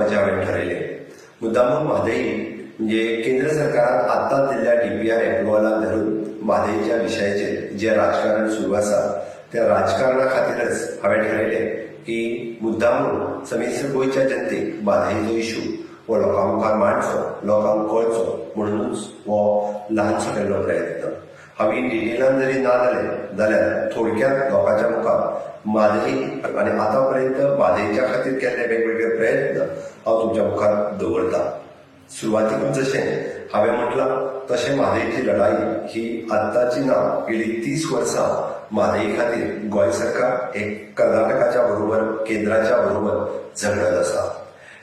हांवें ठरयलें मुद्दामून म्हादई म्हणजे केंद्र सरकारान आत्ताच दिल्ल्या डीपीआर अप्रुवलाक धरून म्हादईच्या विशयाचेर जे राजकारण सुरू आसा त्या राजकारणा खातीरच हांवें ठरयलें की मुद्दामून समेस्त गोंयच्या जनतेक म्हादईचो इशू हो लोकां मुखार मांडचो, लोकांक कळचो म्हणूनच हो ल्हानसो केल्लो प्रयत्न. हांवें डिटेलान जरी ना जालें जाल्यार थोडक्यात लोकांच्या मुखार म्हादई आनी आतां पर्यंत म्हादईच्या खातीर केल्ले वेगवेगळे प्रयत्न हांव तुमच्या मुखार दवरतां. सुरवातीकूच जशें हांवें म्हटलां तशें म्हादईची लढाई ही आत्ताची ना, गेली 30 वर्सां म्हादई खातीर गोंय सरकार एक कर्नाटकाच्या बरोबर केंद्राच्या बरोबर झगडत आसा.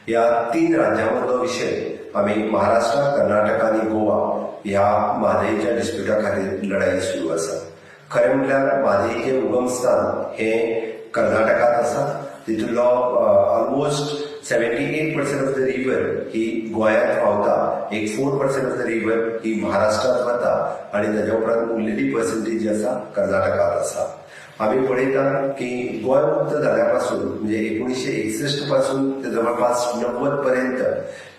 ह्या 3 राज्यांमधलो विशय आमी महाराष्ट्र, कर्नाटक आनी गोवा ह्या म्हादईच्या डिस्प्युटा खातीर लढाई सुरू आसा. खरें म्हटल्यार म्हादईचें उगमस्थान हें कर्नाटकांत आसा. तितूंतलो ऑलमोस्ट 78% ऑफ द रिवर ही गोंयांत व्हांवता, एक 4% ऑफ द रिवर ही महाराष्ट्रांत वता आनी ताच्या उपरांत उरलेली पर्सेंटेज जी आसा कर्नाटकांत आसा. आमी पळयता की गोंय मुक्त जाल्या पासून म्हणजे 1961 पासून ते जवळपास 90 पर्यंत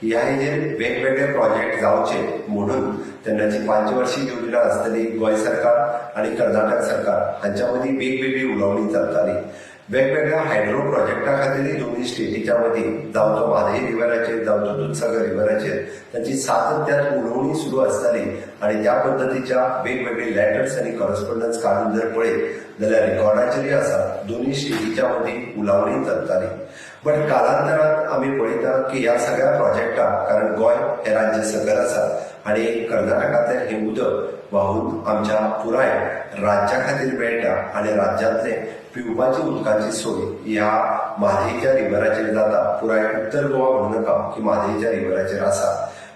ह्या हेजेर वेगवेगळे प्रोजेक्ट जावचे म्हणून तेन्नाची 5 वर्षीय योजना आसतली गोंय सरकार आनी कर्नाटक सरकार हांच्या मदीं वेगवेगळी उलोवणी चलताली. वेगवेगळ्या हायड्रो प्रोजेक्टा खातीर दोनूय स्टेटीच्या मदीं जावं तो म्हादई रिव्हराचेर जावं तो दूधसागर रिव्हराचेर तांची सातत्यान उलोवणी सुरू आसताली आनी त्या पद्दतीच्या वेगवेगळे लेटर्स आनी करस्पॉन्डन्स काडून जर पळयत जाल्यार रेकॉर्डाचेरूय आसा दोनूय स्टेटीच्या मदीं उलोवणी चलताली. बट कालांतरांत आमी पळयता की ह्या सगळ्या प्रोजेक्टाक कारण गोंय हे राज्य सकल आसा आनी कर्नाटकांतलें हें उदक व्हांवून आमच्या पुराय राज्या खातीर मेळटा आनी राज्यांतले पिवपाची उदकाची सोय ह्या म्हादईच्या रिव्हराचेर जाता. पुराय उत्तर गोवा म्हणूं नाका की म्हादईच्या रिव्हराचेर आसा.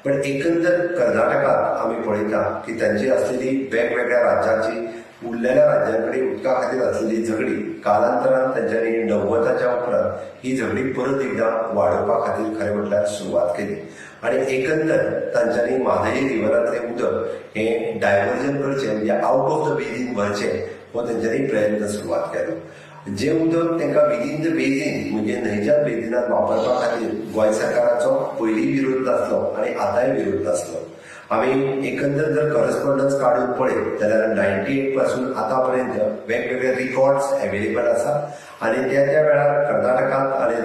पण एकंदर कर्नाटकांत आमी पळयता की तांची आसलेली वेगवेगळ्या राज्याची उरलेल्या राज्यांकडे उदका खातीर आसलेली झगडी कालांतरान तांच्यांनी 90च्या उपरांत ही झगडी परत एकदां वाडोवपा खातीर खरें म्हटल्यार सुरवात केली आनी एकंदर तांच्यांनी म्हादई रिव्हरांतलें उदक हें डायवर्जन करचें म्हणजे आवट ऑफ द बेजीन व्हरचें हो तांच्यांनी प्रयत्न सुरवात केलो. जे उदक तांकां विदीन द बेजीन म्हणजे न्हंयच्या बेजिनांत वापरपा खातीर गोंय सरकाराचो पयलीं विरोध नासलो आनी आतांय विरोध नासलो. आमी एकंदर जर करस्पॉन्डन्स काडून पळयत जाल्यार 98 पासून आतां पर्यंत वेगवेगळे रिकॉर्ड्स अवेलेबल आसा आनी त्या त्या वेळार कर्नाटकांत आनी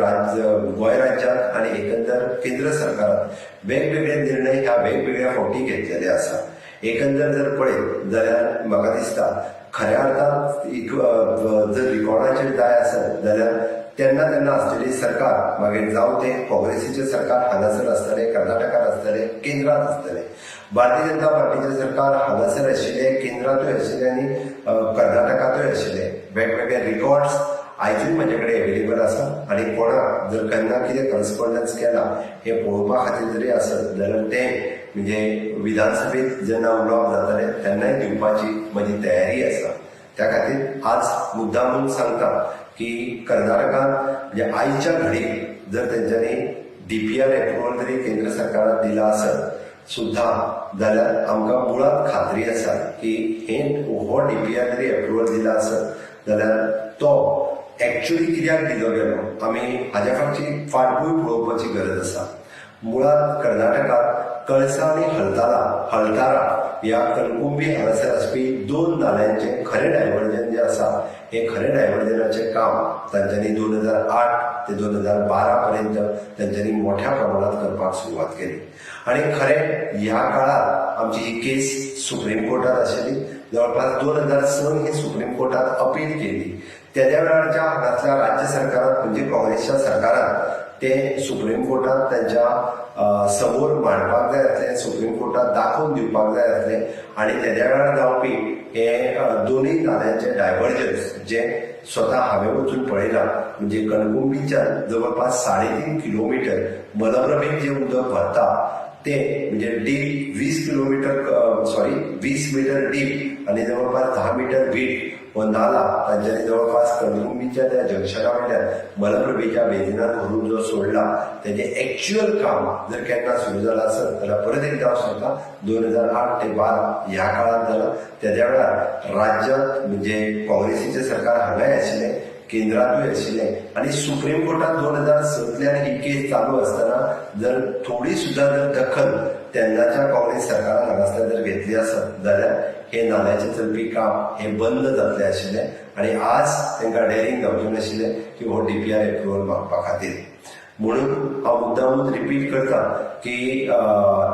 गोंय राज्यांत आनी एकंदर केंद्र सरकारान वेगवेगळे निर्णय ह्या वेगवेगळ्या फावटी घेतलेले आसा. एकंदर जर पळयत जाल्यार म्हाका दिसता खऱ्या अर्थान जर रिकॉर्डाचेर जाय आसत जाल्यार तेन्ना तेन्ना आसलेली सरकार मागीर जावं ते काँग्रेसीचे सरकार हांगासर आसतले, कर्नाटकांत आसतले, केंद्रांत आसतले. भारतीय जनता पार्टीचे सरकार हांगासर आशिल्ले, केंद्रांतूय आशिल्ले आनी कर्नाटकांतूय आशिल्ले. वेगवेगळे रिकॉर्ड्स आयजूय म्हजे कडेन अवेलेबल आसा आनी कोणाक जर केन्ना कितें करस्पॉन्डन्स केला हें पळोवपा खातीर जरी आसत जाल्यार तें म्हणजे विधानसभेत जेन्ना उलोवप जातलें तेन्नाय दिवपाची म्हजी तयारी आसा. त्या खातीर आज मुद्दामून सांगता की कर्नाटकान म्हणजे आयच्या घडीक जर तेंच्यांनी डीपीआर अप्रुवल जरी केंद्र सरकारान दिला आसत सुद्दां जाल्यार आमकां मुळात खात्री आसा की हो डीपीआर जरी अप्रुवल दिला आसत जाल्यार तो एक्चुअली कित्याक दिलो गेलो आमी हाज्या फाटची फाटभूंय पळोवपाची गरज आसा. मुळात कर्नाटकांत कळसा आनी हलतारा ह्या कणकुंबी हांगासर आसपी 2 नाल्यांचें खरें डायवर्जन जें आसा हें खरें डायवर्जनाचें काम तांच्यांनी 2008 ते 2012 पर्यंत तांच्यांनी मोठ्या प्रमाणात करपाक सुरवात केली आनी खरें ह्या काळात आमची ही केस सुप्रीम कोर्टात आशिल्ली. जवळपास 2006 ही सुप्रीम कोर्टात अपील केली. तेद्या वेळारच्या हांगासल्या राज्य सरकारान म्हणजे काँग्रेसच्या सरकारान ते सुप्रीम कोर्टात त्यांच्या समोर मांडपाक जाय आसलें, सुप्रीम कोर्टात दाखोवन दिवपाक जाय आसलें आनी तेद्या वेळार जावपी हे दोनूय नाल्यांचे डायवर्जन्स जे स्वता हांवें वचून पळयलां म्हणजे कणकुंबीच्यान जवळपास 3.5 किलोमीटर मलप्रभेक जे उदक व्हरता ते म्हणजे डीप 20 मीटर डीप आनी जवळपास 10 मीटर वीड हो नाला तांच्यांनी जवळपास कणकुंबीच्या त्या जंक्शना वयल्यान मलप्रभेच्या बेजिनांत व्हरून जो सोडला तेजें एक्च्युअल काम जर केन्ना सुरू जालां आसत जाल्यार परत एकदां हांव सांगता 2008 ते 12 ह्या काळांत जालां. तेद्या वेळार राज्यांत म्हणजे काँग्रेसीचें सरकार हांगाय आशिल्लें, केंद्रातूय आशिल्लें आनी सुप्रीम कोर्टात 2007तल्यान ही केस चालू आसतना जर थोडी सुद्धा जर दखल तेन्नाच्या काँग्रेस सरकारान हांगासर जर घेतली आसत जाल्यार हे नाल्याचें चलपी काम हे बंद जातलें आशिल्लें आनी आज तांकां डेरिंग जावचें नाशिल्लें की हो DPR एप्रुवल मागपा खातीर. म्हणून हांव मुद्दामूच रिपीट करता की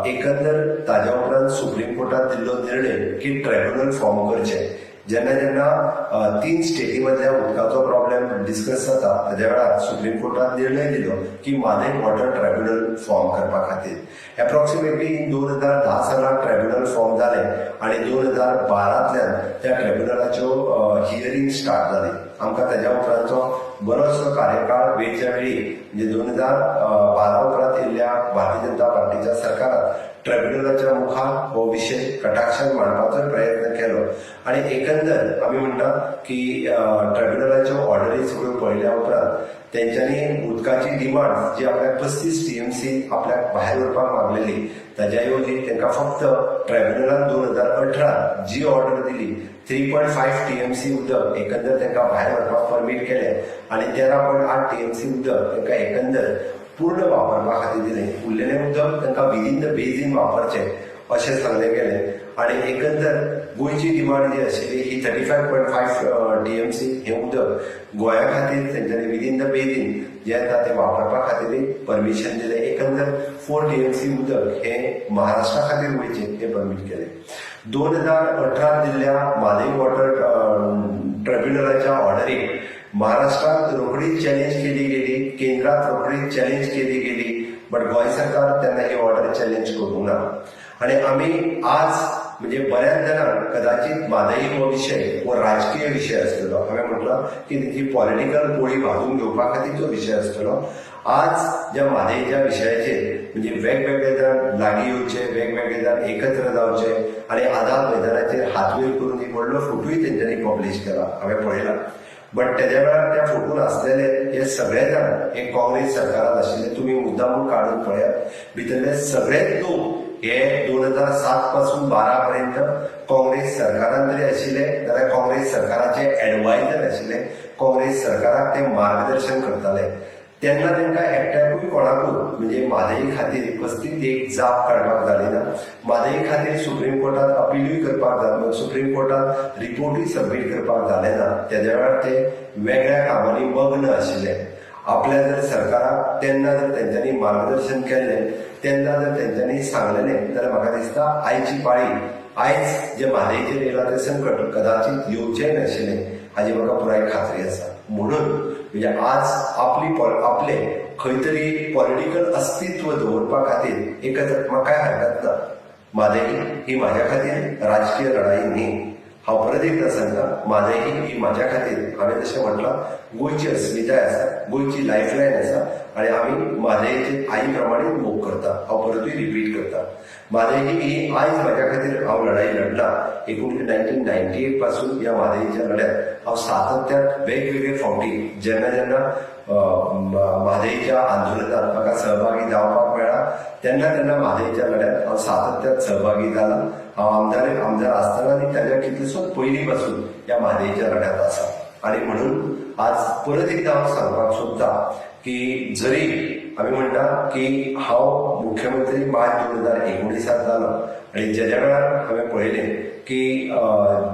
एकंदर ताज्या उपरांत सुप्रीम कोर्टात दिल्लो निर्णय की ट्रायब्युनल फॉर्म करचें. जेन्ना जेन्ना 3 स्टेटी मदल्या उदकाचो प्रॉब्लेम डिस्कस जाता ताज्या वेळार सुप्रीम कोर्टान निर्णय दिलो की म्हादय वॉटर ट्रायब्युनल फॉर्म करपा खातीर एप्रॉक्सिमेटली 2010 सालाक ट्रायब्युनल फॉर्म जाले आनी 2012तल्यान त्या ट्रायब्युनलाच्यो हियरिंग स्टार्ट जाली. आमकां ताज्या उपरांतचो बरोचसो कार्यकाळ वेळच्या वेळी म्हणजे 2012 उपरांत येयल्ल्या भारतीय जनता पार्टीच्या सरकारान ट्रायब्युनलाच्या मुखार हो विशय कटाक्षान मांडपाचो प्रयत्न केलो आनी एकंदर आमी म्हणटा की ट्रायब्युनलाच्यो ऑर्डरी सगळ्यो पळयल्या उपरांत तेंच्यांनी उदकाची डिमांड जी आपल्याक 35 TMC आपल्याक भायर व्हरपाक मागलेली ताज्या येवजी तांकां फक्त ट्रायब्युनलान 2018 जी ऑर्डर दिली 3.5 TMC उदक एकंदर तांकां भायर व्हरपाक परमीट केलें आनी 13.8 TMC उदक तांकां एकंदर पूर्ण वापरपा खातीर दिलें. उरलेलें उदक तांकां विदीन द बेजीन वापरचें अशें सांगलें गेलें आनी एकंदर गोंयची डिमांड जी आशिल्ली ही 35.5 TMC हें उदक गोंया खातीर तेंच्यांनी विदीन द बेजीन जें येता तें वापरपा खातीर परमिशन दिलें. एकंदर 4 TMC उदक हें महाराष्ट्रा खातीर वयचें हें परमीट केलें. 2018 दिल्ल्या म्हादय वॉटर ट्रायब्युनलाच्या ऑर्डरीक महाराष्ट्रात रोखडीच चॅलेंज केली गेली, केंद्रात रोखडीच चॅलेंज केली गेली, बट गोंय सरकार तेन्ना ही ऑर्डर चॅलेंज करूंक ना. आनी आमी आज म्हणजे बऱ्याच जाणांक कदाचित म्हादय हो विशय हो राजकीय विशय आसतलो. हांवें म्हटलां की तेची पॉलिटिकल पोळी भाजून घेवपा खातीरचो विशय आसतलो. आज ज्या म्हादयच्या विशयाचेर म्हणजे वेगवेगळे जाण लागीं येवचे, वेगवेगळे जाण एकत्र जावचे आनी आझाद मैदानाचेर हातवेर करून एक व्हडलो फोटूय तेंच्यांनी पब्लीश केला हांवें पळयला. बट तेज्या वेळार त्या फोटून आसलेले हे सगळे जाण हे काँग्रेस सरकारात आशिल्ले. तुमी मुद्दामून काडून पळयात भितरले सगळेच लोक हे 2007 पासून 12 पर्यंत काँग्रेस सरकारान जरी आशिल्ले जाल्यार काँग्रेस सरकाराचे एडवायझर आशिल्ले, काँग्रेस सरकाराक ते मार्गदर्शन करताले. तेन्ना तांकां एकट्याकूय कोणाकूय म्हणजे म्हादय खातीर कसलीच एक जाप काडपाक जाली ना. म्हादय खातीर सुप्रीम कोर्टात अपिलूय करपाक जाय, सुप्रीम कोर्टात रिपोर्टूय सबमीट करपाक जालें ना. तेज्या वेळार ते वेगळ्या कामांनी मग्न आशिल्ले. आपल्या जर सरकाराक तेन्ना जर तेंच्यांनी मार्गदर्शन केल्लें, तेन्ना जर तेंच्यांनी सांगलेलें जाल्यार म्हाका दिसता आयची पाळी आयज जे म्हादयचेर येयलां तें संकट कदाचित येवचेंय नाशिल्लें हाची म्हाका पुराय खात्री आसा. म्हणून म्हणजे आज आपले खंय तरी पॉलिटिकल अस्तित्व दवरपा खातीर एकत्र म्हाका कांय हरकत ना. म्हादय ही म्हाज्या खातीर राजकीय लढाई न्ही. हांव परत एकदां सांगता, म्हादय ही म्हाज्या खातीर हांवें जशें म्हटलां गोंयची अस्मिताय आसा, गोंयची लायफलायन आसा आनी आमी म्हादयचे आई प्रमाणेच मोग करता. हांव परतूय रिपीट करता, म्हादय ही आयज म्हाज्या खातीर हांव लढाई लढला. 1998 पासून ह्या म्हादयच्या लढ्यात हांव सातत्यान वेगवेगळे फावटी जेन्ना जेन्ना म्हादयच्या आंदोलनात म्हाका सहभागी जावपाक मेळ्ळा तेन्ना तेन्ना म्हादयच्या लढ्यात हांव सातत्यान सहभागी जाला. हांव आमदार आसतना आनी ताज्या कितलेसोच पयलीं पासून ह्या म्हादयच्या लढ्यात आसा. आनी म्हणून आज परत एकदां हांव सांगपाक सोदतां की जरी आमी म्हणटा की हांव मुख्यमंत्री मार्च 2019 जालो आनी जेज्या वेळार हांवें पळयलें की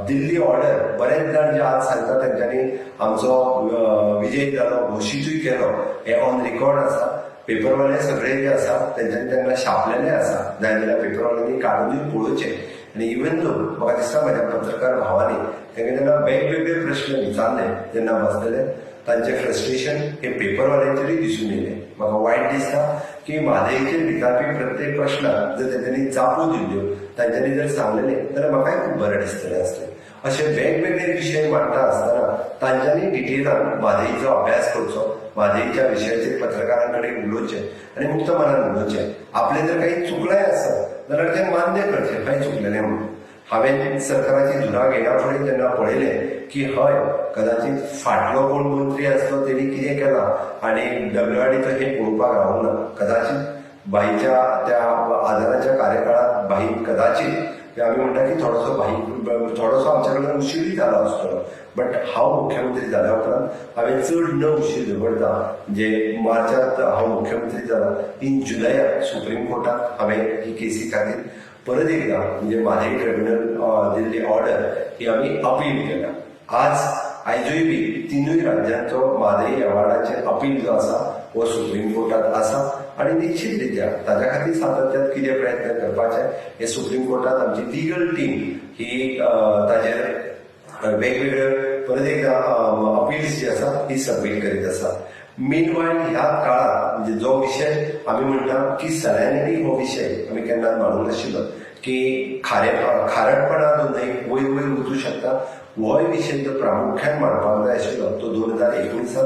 दिल्ली ऑर्डर बरेच जाण जे आज सांगता तेंच्यांनी आमचो विजय जालो घोशीतूय केलो, हे ऑन रेकॉर्ड आसा. पेपरवाले सगळे जे आसा तेंच्यांनी तेन्ना छापलेले आसा, जाय जाल्यार पेपरवाल्यांनी काडूनय पळोवचें. आनी इवन दो म्हाका दिसता म्हाज्या पत्रकार भावांनी तांकां जेन्ना वेगवेगळे प्रश्न विचारले जेन्ना बसलेले तांचें फ्रस्ट्रेशन हे पेपरवाल्यांचेरूय दिसून येयलें. म्हाका वायट दिसता की म्हादयचेर विचारपी प्रत्येक प्रश्नाक जर तेंच्यांनी जापो दिल्ल्यो, तांच्यांनी जर सांगलेलें जाल्यार म्हाकाय खूब बरें दिसतलें आसलें. अशे वेगवेगळे विशय मांडटा आसतना तांच्यांनी डिटेलान म्हादयचो अभ्यास करचो, म्हादयच्या विशयाचेर पत्रकारां कडेन उलोवचें आनी मुक्त मनान उलोवचें. आपलें जर काही चुकलें आसत जाल्यार तें मान्य करचें खंय चुकलेलें म्हणून. हांवें सरकाराची धुरा घेना फुडें जेन्ना पळयलें की हय कदाचित फाटलो कोण मंत्री आसलो तेणी कितें केलां आनी WRDचो हें पळोवपाक रावूंक ना. कदाचित बाईच्या त्या आदाराच्या कार्यकाळात बाईन कदाचित की आम्ही म्हणटा की थोडोसो आमच्या कडल्यान उशिरूय जालो आसतलो, बट हांव मुख्यमंत्री जाल्या उपरांत हांवें चड न उशीर दवरता. म्हणजे मार्चांत हांव मुख्यमंत्री जाला, इन जुलयाक सुप्रीम कोर्टात हांवें ही केसी खातीर परत एकदा म्हणजे म्हादई ट्रिब्युनल दिल्ली ऑर्डर ही आमी अपील केल्या. आज आयजूय बी तिनूय राज्यांचो म्हादई अवॉर्डाचेर अपील जो आसा हो सुप्रीम कोर्टात आसा आणि निश्चितरित्या ताच्या खातीर सातत्यान कितें प्रयत्न करपाचे हे सुप्रीम कोर्टात आमची लिगल टीम ही ताचेर वेगवेगळे परत एकदा अपील्स जी आसा ती सबमीट करीत आसा. मेनवायल ह्या काळात म्हणजे जो विषय आम्ही म्हणटा की सॅलिनिटी हो विषय आम्ही केन्ना मानूंक नाशिल्लो की खारटपणा दोनूय वयर वयर वचूं शकता. हो विषय जो प्रामुख्यान मांडपाक जाय आशिल्लो तो 2019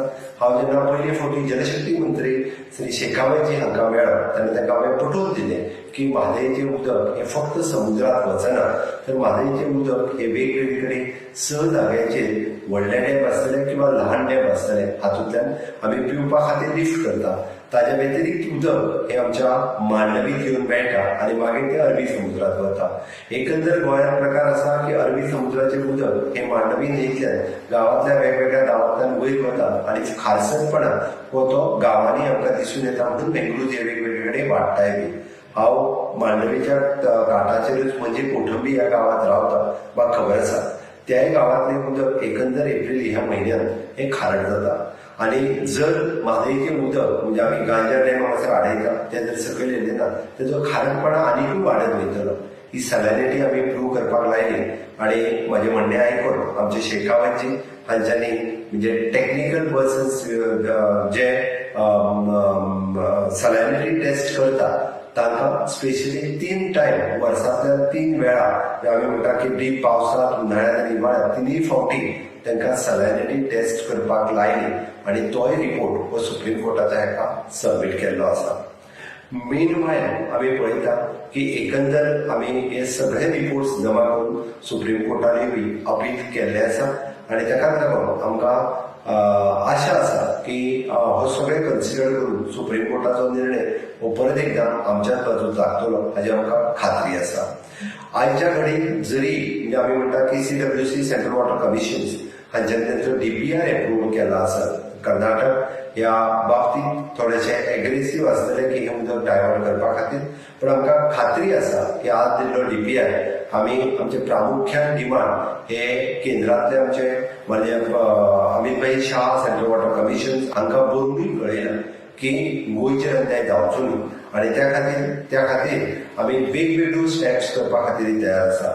हांव जेन्ना पयले फावटी जलशक्ती मंत्री श्री शेखावतजी हांकां मेळ्ळो तेन्ना तांकां हांवें पटोवन दिलें की म्हादईचें उदक हें फक्त समुद्रांत वचना, तर म्हादईचें उदक हे वेगवेगळे कडेन 6 जाग्याचेर व्हडले डॅम आसतले किंवा ल्हान डॅम आसतले हातूंतल्यान आमी पिवपा खातीर लिफ्ट करता. ताच्या व्यतिरिक्त उदक हे आमच्या मांडवीत येवन मेळटा आणि मागीर ते अरबी समुद्रांत वता. एकंदर गोंयांत प्रकार आसा की अरबी समुद्राचें उदक हे मांडवी न्हंयतल्यान गांवांतल्या वेगवेगळ्या गांवांतल्यान वयर वता आणि खारसरपणा हो तो गांवांनी आमकां दिसून येता म्हणून मेंगलोर हे वेगवेगळे कडेन वाडटाय बी. हांव मांडवीच्या घाटाचेरूच म्हणजे कोठंबी ह्या गांवांत रावता, म्हाका खबर आसा त्याय गांवांतलें उदक एकंदर एप्रील ह्या म्हयन्यांत हे खारट जाता. आणि जर म्हादईचें उदक म्हणजे आमी गांजा डॅम हांगासर आडयता ते जर सकयल येयलें ना तेजो खारटपणा आनीकूय वाडत वयतलो. ही सॅलिनिटी आमी प्रूव करपाक लायली आणि म्हजें म्हणणें आयकून आमचे शेखावतजी हांच्यांनी म्हणजे टेक्निकल पर्सन्स जे सॅलिनिटी टेस्ट करता तांकां स्पेशली 3 टायम वर्सांतल्या 3 वेळा आमी म्हणटा की डीप पावसांत उन्हाळ्यांत आनी हिवाळ्यांत 3 फावटी तांकां सॅलिनिटी टेस्ट करपाक लायली आणि तोय रिपोर्ट हो सुप्रीम कोर्टाच्या हेका सबमीट केल्लो आसा. मेनवायल आमी पळयता की एकंदर आमी हे सगळे रिपोर्ट्स जमा करून सुप्रीम कोर्टानूय अपील केल्ले आसा आणि ताकाच लागून आमकां आशा आसा की हो सगळे कन्सिडर करून सुप्रीम कोर्टाचो निर्णय हो परत एकदा आमच्याच बाजूक लागतलो हाची आमकां खात्री आसा. आयच्या घडीक जरी म्हणजे आमी म्हणटा की CWC सेंट्रल वॉटर कमिशन हांच्यानी तांचो DPR एप्रूव्ह केला आसा. कर्नाटक ह्या बाबतींत थोडेशे एग्रेसिव्ह आसतले की हे उदक डायवर्ट करपा खातीर, पण आमकां खात्री आसा की आज दिल्लो DPR आमी आमचे प्रामुख्यान डिमांड हे केंद्रांतले आमचे म्हणजे अमित भाई शाह सेंट्रल वॉटर कमिशन हांकां बरोवनूय कळयला की गोंयचेर अन्याय जावचो न्ही आणि त्या खातीर आमी वेगवेगळ्यो स्टेप्स करपा खातीर तयार आसा.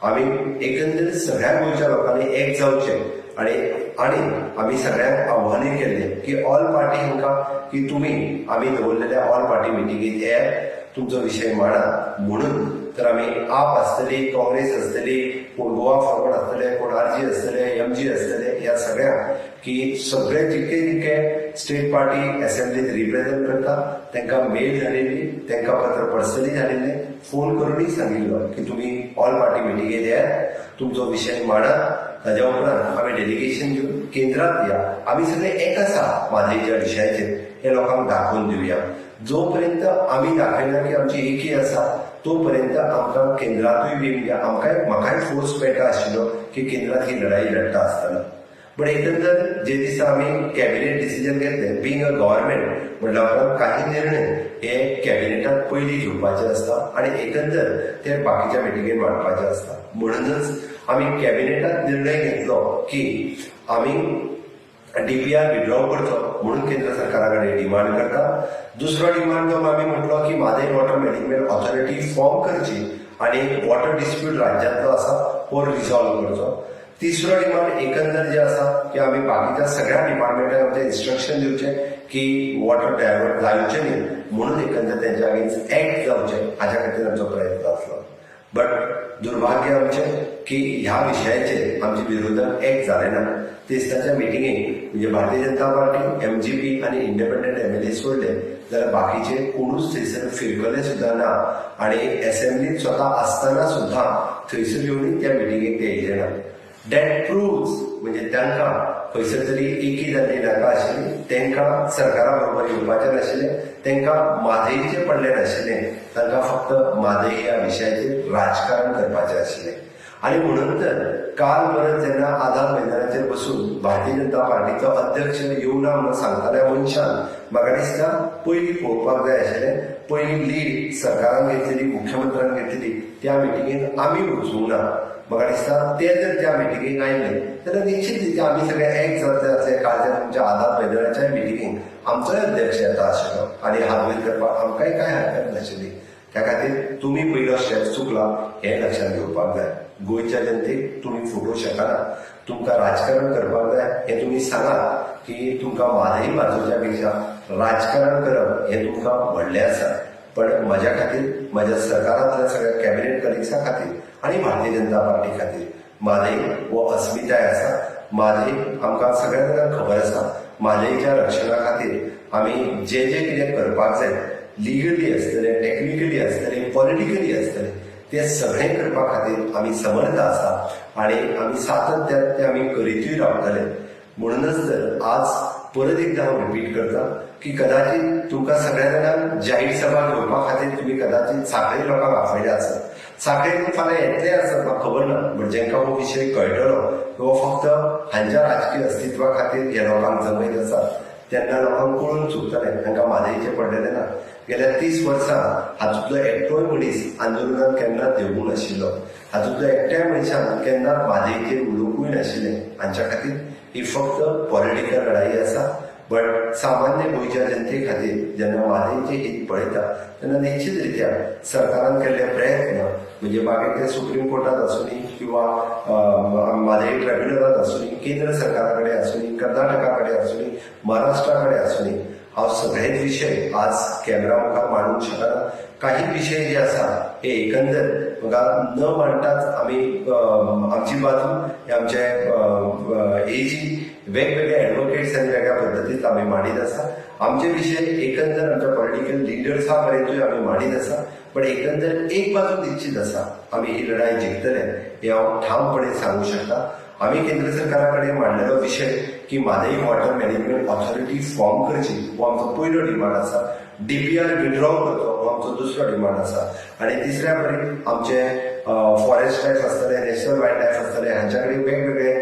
आमी एकंदर सगळ्या गोंयच्या लोकांनी एक जावचें आणि आमी सगळ्यांक आव्हानूय केल्लें की ऑल पार्टी हांकां की तुमी आमी दवरलेल्या ऑल पार्टी मिटिंगेक येयात, तुमचो विशय मांडा म्हणून. तर आमी आप आसतली, काँग्रेस आसतली, कोण गोवा फॉरवर्ड आसतले, कोण RG आसतले, MG आसतले, ह्या सगळ्यांक की सगळे जितके स्टेट पार्टी असेंब्लीत रिप्रेझेंट करता तांकां मेल धाडिल्ली, तांकां पत्र पर्सनली धाडिल्लें, फोन करूनय सांगिल्लो की तुमी ऑल पार्टी मिटिंगेक येयात, तुमचो विशय मांडा. ताज्या उपरांत आमी डेलिगेशन घेवन केंद्रांत या, आमी सगळे एक आसा म्हादईच्या विशयाचेर हे लोकांक दाखोवन दिवया. जोपर्यंत आमी दाखयना की आमची एकी आसा तोपर्यंत आमकां केंद्रांतूय बी म्हणजे म्हाकाय फोर्स पेटा आशिल्लो की केंद्रांत ही लढाई लढटा आसतना. पण एकंदर जे दिसा आमी कॅबिनेट डिसिजन घेतलें बिंग अ गव्हर्नमेंट म्हणल्या उपरांत काही निर्णय हे कॅबिनेटांत पयलीं घेवपाचे आसता आणि एकंदर ते बाकीच्या मिटिंगेन मांडपाचे आसता. म्हणूनच आमी कॅबिनेटांत निर्णय घेतलो की आमी DPR विड्रॉ करचो म्हणून केंद्र सरकारा कडेन डिमांड करता. दुसरो डिमांड जो आमी म्हटलो की Mhadei water management authority form करची आणि वॉटर डिस्प्यूट राज्यांतलो आसा हो रिझॉल्व करचो. तिसरो डिमांड एकंदर जे आसा की आमी बाकीच्या सगळ्या डिपार्टमेंटांक आमचे इन्स्ट्रक्शन दिवचे की वॉटर डायवर्ट जावचे न्ही म्हणून एकंदर तेंच्या अगेन्स्ट एक्ट जावचे हाच्या खातीर आमचो प्रयत्न आसलो. बट दुर्भाग्य आमचें की ह्या विशयाचेर आमचे विरोधक एक जाले ना. दिसताच्या मिटिंगेक म्हणजे भारतीय जनता पार्टी, MGP आणि इंडिपेंडंट MLA सोडले जाल्यार बाकीचे कोणूच थंयसर फिरकले सुद्धा ना आणि असेंब्लीत स्वता आसतना सुद्धा थंयसर येवनूय त्या मिटिंगेक ते येयले ना. दॅट प्रूव्स म्हणजे तांकां खंयसर तरी एकी जाल्ली नाका आशिल्ली, तांकां सरकारा बरोबर येवपाचें नाशिल्लें, तांकां म्हादईचें पडलें नाशिल्लें, तांकां फक्त म्हादई ह्या विशयाचेर राजकारण करपाचें आशिल्लें. आणि म्हणून तर काल परत जेन्ना आझाद मैदानाचेर बसून भारतीय जनता पार्टीचो अध्यक्ष येवना म्हणून सांगताल्या मनशान म्हाका दिसता पयलीं पळोवपाक जाय आशिल्लें, पयलीं लीड सरकारान घेतलेली, मुख्यमंत्र्यान घेतलेली त्या मिटिंगेक आमी वचूंक ना. म्हाका दिसता ते जर त्या मिटिंगेक आयले जाल्यार निश्चित रित्या आमी सगळे एक जातले कालच्या तुमच्या आझाद मैदानाच्या मिटिंगेक आमचोय अध्यक्ष येता आशिल्लो आनी हात वयर करपाक आमकांय कांय हरकत नाशिल्ली. त्या खातीर तुमी पयलो स्टेप चुकला हें लक्षात घेवपाक जाय. गोंयच्या जनतेक तुमी फुटोवंक शकना, तुमकां राजकारण करपाक जाय हें तुमी सांगात की तुमकां म्हादई बाजूच्या पेक्षा राजकारण करप हें तुमकां व्हडलें आसा. पण म्हज्या खातीर, म्हज्या सरकारांतल्या सगळ्या कॅबिनेट कलिग्सा खातीर आनी भारतीय जनता पार्टी खातीर म्हादई हो अस्मिताय आसा. म्हादई आमकां सगळ्या जाणांक खबर आसा. म्हादईच्या रक्षणा खातीर आमी जे जे कितें करपाक जाय, लिगली आसतले, टेक्निकली आसतले, पॉलिटिकली आसतले, ते सगळें करपा खातीर आमी समर्थ आसा आनी आमी सातत्यान ते आमी करीतूय रावतले. म्हणूनच तर आज परत एकदा हांव रिपीट करता की कदाचित तुमकां सगळ्या जाणांक जाहीर सभा घेवपा खातीर तुमी कदाचित सांखळे लोकांक आपयले आसत. सांखळेक फाल्यां येतले आसत म्हाका खबर ना, बट जेंकां हो विशय कळटलो तो फक्त हांच्या राजकीय अस्तित्वा खातीर हे लोकांक जमयत आसा तेन्ना लोकांक कळून चुकतलें तांकां म्हादईचें पडलेलें ना. गेल्या 30 वर्सां हातूंतलो एकटोय मनीस आंदोलनांत केन्ना देवूंक नाशिल्लो, हातूंतलो एकट्याय मनशान केन्ना म्हादईचेर उलोवंकूय नाशिल्लें. हांच्या खातीर ही फक्त पॉलिटिकल लढाई आसा. बट सामान्य गोंयच्या जनते खातीर जेन्ना म्हादईचें हित पळयता तेन्ना निश्चित रित्या सरकारान केल्ले प्रयत्न म्हणजे मागीर ते सुप्रीम कोर्टात आसूनी किंवा म्हादई ट्रायब्युनलात आसूनी, केंद्र सरकारा कडेन आसूनी, कर्नाटका कडेन आसूनी, महाराष्ट्रा कडेन आसूनी, हांव सगळेच विशय आज कॅमेरा मुखार मांडूंक शकना. काही विशय जे आसा हे एकंदर म्हाका न मांडटाच आमी आमची बाजू हे आमचे एजी वेगवेगळे एडवोकेट्स आनी वेगळ्या पद्दतींत आमी मांडीत आसा. आमचे विशय एकंदर आमच्या पॉलिटिकल लिडर्सा पर्यंतूय आमी मांडीत आसा. पण एकंदर एक बाजू निश्चित आसा, आमी ही लढाई जिखतले हे हांव ठामपणे सांगू शकता. आमी केंद्र सरकारा कडेन मांडलेलो विशय की Mhadei water management authority form करची हो आमचो पयलो डिमांड आसा. डीपीआर विड्रॉ करचो हो आमचो दुसरो डिमांड आसा. आनी तिसऱ्या वरी आमचे फॉरेस्ट लायफ आसतले, नॅशनल वायल्ड लायफ आसतले, हांच्या कडेन वेगवेगळे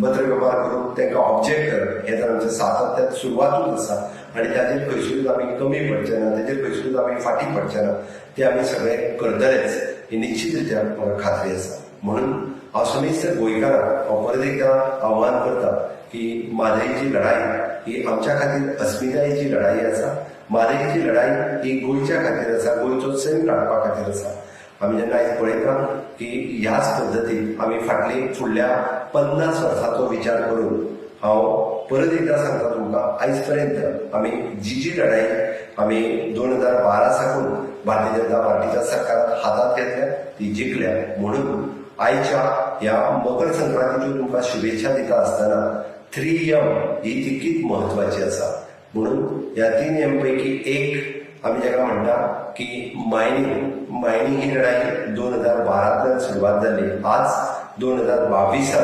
पत्र व्यवहार करून तांकां ऑब्जेक्ट करप हें तर आमचें सातत्यान सुरवातूच आसा. आनी ताचेर खंयसूच आमी कमी पडचे ना, ताचेर खंयसूच आमी फाटीं पडचे ना, ते आमी सगळें करतलेच ही निश्चित रित्या म्हाका खात्री आसा. म्हणून हांव समेस्त गोंयकारांक हांव परत एकदा आव्हान करता की म्हादईची लढाई ही आमच्या खातीर अस्मितायेची लढाई आसा. म्हादईची लढाई ही गोंयच्या खातीर आसा, गोंयचो सैम काडपा खातीर आसा. आमी जेन्ना आयज पळयता की ह्याच पद्दतीन आमी फुडल्या 50 वर्सांचो विचार करून हांव परत एकदा सांगता तुमकां आयज पर्यंत आमी जी लढाई आमी 2012 साकून भारतीय जनता पार्टीच्या सरकारान हातात घेतल्या ती जिखल्या. म्हणून आयच्या ह्या मकर संक्रांतीच्यो तुमकां शुभेच्छा दिता आसतना 3M ही तितकीच म्हत्वाची आसा. म्हणून ह्या 3M पैकी एक आमी जेका म्हणटा की मायनिंग ही लढाई 2012 सुरवात जाल्ली. आज 2022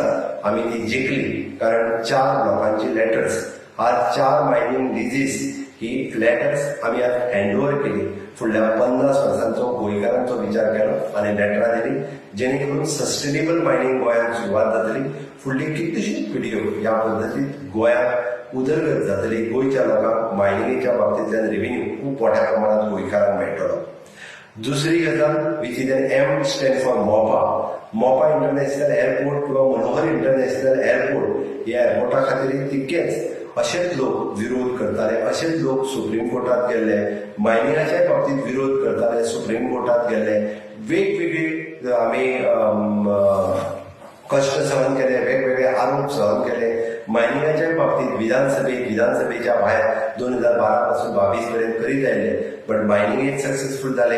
आमी ती जिखली कारण 4 लोकांची लेटर्स, आज 4 मायनिंग लिजीस ही लेटर्स आमी आज हँडओव्हर केली. फुडल्या 50 वर्सांचो गोंयकारांचो विचार केलो आनी लेटरां दिली जेणे करून सस्टेनेबल मायनिंग गोंयांत सुरवात जातली. फुडली कितलीशीच पिढयो ह्या पद्दतीत गोंयांत उदरगत जातली. गोंयच्या लोकांक मायनिंगेच्या बाबतींतल्यान रेव्हेन्यू खूब मोठ्या प्रमाणात गोंयकारांक मेळटलो. दुसरी गजाल which is an M stand for Mopa international airport किंवा मनोहर इंटरनॅशनल एअरपोर्ट ह्या एअरपोर्टा खातीर तितकेच अशेच लोक विरोध करताले, अशेच लोक सुप्रीम कोर्टात गेल्ले, मायनिंगाच्या बाबतींत विरोध करताले, सुप्रीम कोर्टात गेल्ले, वेगवेगळे आमी कष्ट सहन केले, वेगवेगळे आरोप सहन केले. मायनिंगाच्या बाबतींत विधानसभेच्या भायर 2012 पासून 22 पर्यंत करीत आयले, बट मायनिंगेत सक्सेसफुल जाले,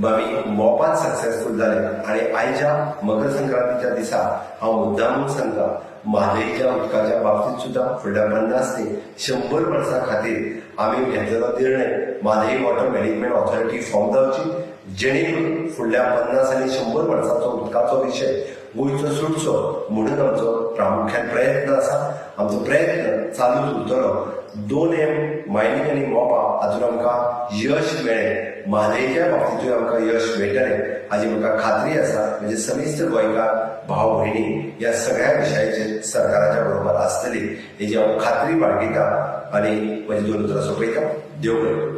आमी मोपात सक्सेसफुल जाले. आणि आयच्या मकर संक्रांतीच्या दिसा हांव मुद्दामून सांगता, म्हादईच्या उदकाच्या बाबतीत सुद्धा फुडल्या 50 ते 100 वर्सां खातीर आमी घेतलेलो निर्णय Mhadei water management authority form जावची, जेणे करून फुडल्या 50 आनी 100 वर्सांचो उदकाचो विशय गोंयचो सुटचो म्हणून आमचो प्रामुख्यान प्रयत्न आसा. आमचो प्रयत्न चालूच उरतलो. 2M मायनिंग आनी मोपा हातून आमकां यश मेळ्ळें, म्हादईच्या बाबतीतूय आमकां यश मेळटलें हाची म्हाका खात्री आसा. म्हणजे समेस्त गोंयकार भाव भयणी ह्या सगळ्या विशयाचेर सरकाराच्या बरोबर आसतली हेची हांव खात्री बाळगिता आनी म्हजी 2 उतरां सोंपयता. देव बरें.